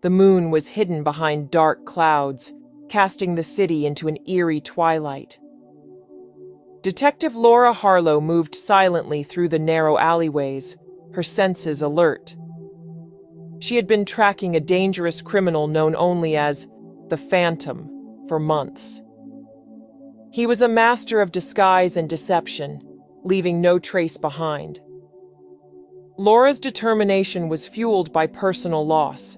The moon was hidden behind dark clouds, casting the city into an eerie twilight. Detective Laura Harlow moved silently through the narrow alleyways, her senses alert. She had been tracking a dangerous criminal known only as the Phantom for months. He was a master of disguise and deception, leaving no trace behind. Laura's determination was fueled by personal loss.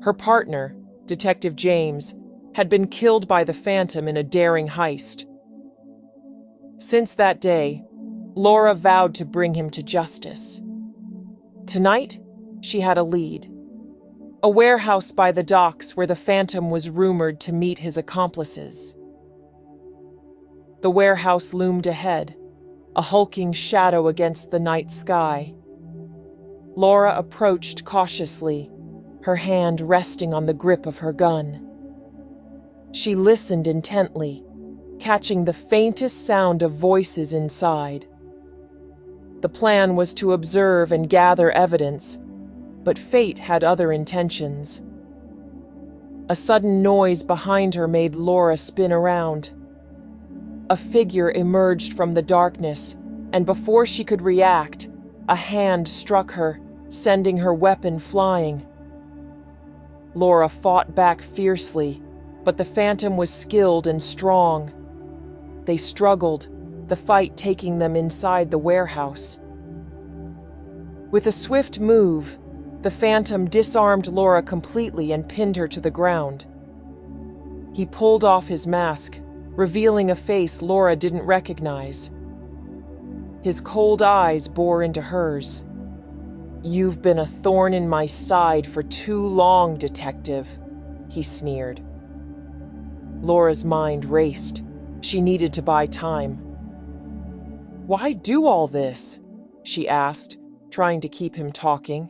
Her partner, Detective James, had been killed by the Phantom in a daring heist. Since that day, Laura vowed to bring him to justice. Tonight, she had a lead. A warehouse by the docks where the Phantom was rumored to meet his accomplices. The warehouse loomed ahead, a hulking shadow against the night sky. Laura approached cautiously, her hand resting on the grip of her gun. She listened intently, catching the faintest sound of voices inside. The plan was to observe and gather evidence, but fate had other intentions. A sudden noise behind her made Laura spin around. A figure emerged from the darkness, and before she could react, a hand struck her, sending her weapon flying. Laura fought back fiercely, but the Phantom was skilled and strong. They struggled, the fight taking them inside the warehouse. With a swift move, the Phantom disarmed Laura completely and pinned her to the ground. He pulled off his mask, revealing a face Laura didn't recognize. His cold eyes bore into hers. "You've been a thorn in my side for too long, detective," he sneered. Laura's mind raced. She needed to buy time. "Why do all this?" she asked, trying to keep him talking.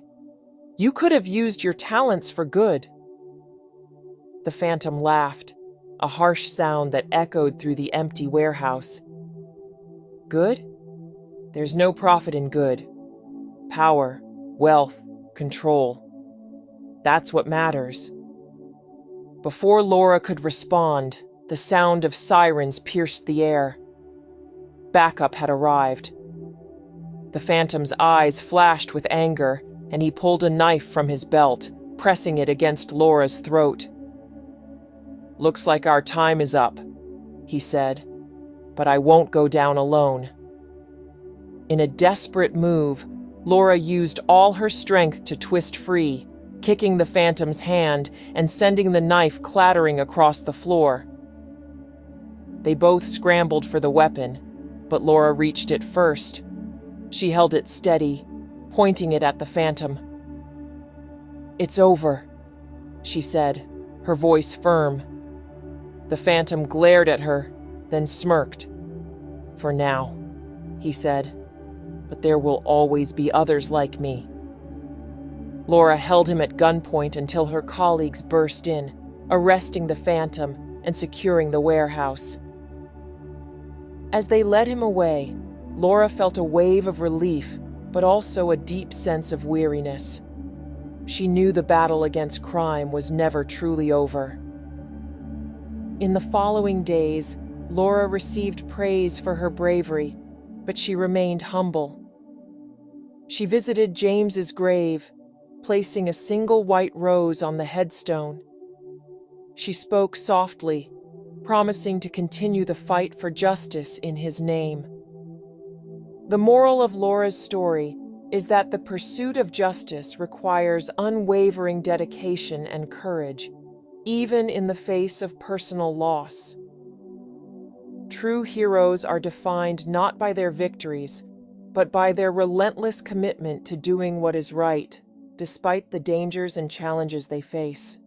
"You could have used your talents for good." The Phantom laughed, a harsh sound that echoed through the empty warehouse. "Good? There's no profit in good. Power, wealth, control. That's what matters." Before Laura could respond, the sound of sirens pierced the air. Backup had arrived. The Phantom's eyes flashed with anger, and he pulled a knife from his belt, pressing it against Laura's throat. "Looks like our time is up," he said, "but I won't go down alone." In a desperate move, Laura used all her strength to twist free, kicking the Phantom's hand and sending the knife clattering across the floor. They both scrambled for the weapon, but Laura reached it first. She held it steady, pointing it at the Phantom. "It's over," she said, her voice firm. The Phantom glared at her, then smirked. "For now," he said, "but there will always be others like me." Laura held him at gunpoint until her colleagues burst in, arresting the Phantom and securing the warehouse. As they led him away, Laura felt a wave of relief, but also a deep sense of weariness. She knew the battle against crime was never truly over. In the following days, Laura received praise for her bravery, but she remained humble. She visited James's grave, placing a single white rose on the headstone. She spoke softly, promising to continue the fight for justice in his name. The moral of Laura's story is that the pursuit of justice requires unwavering dedication and courage, even in the face of personal loss. True heroes are defined not by their victories, but by their relentless commitment to doing what is right, despite the dangers and challenges they face.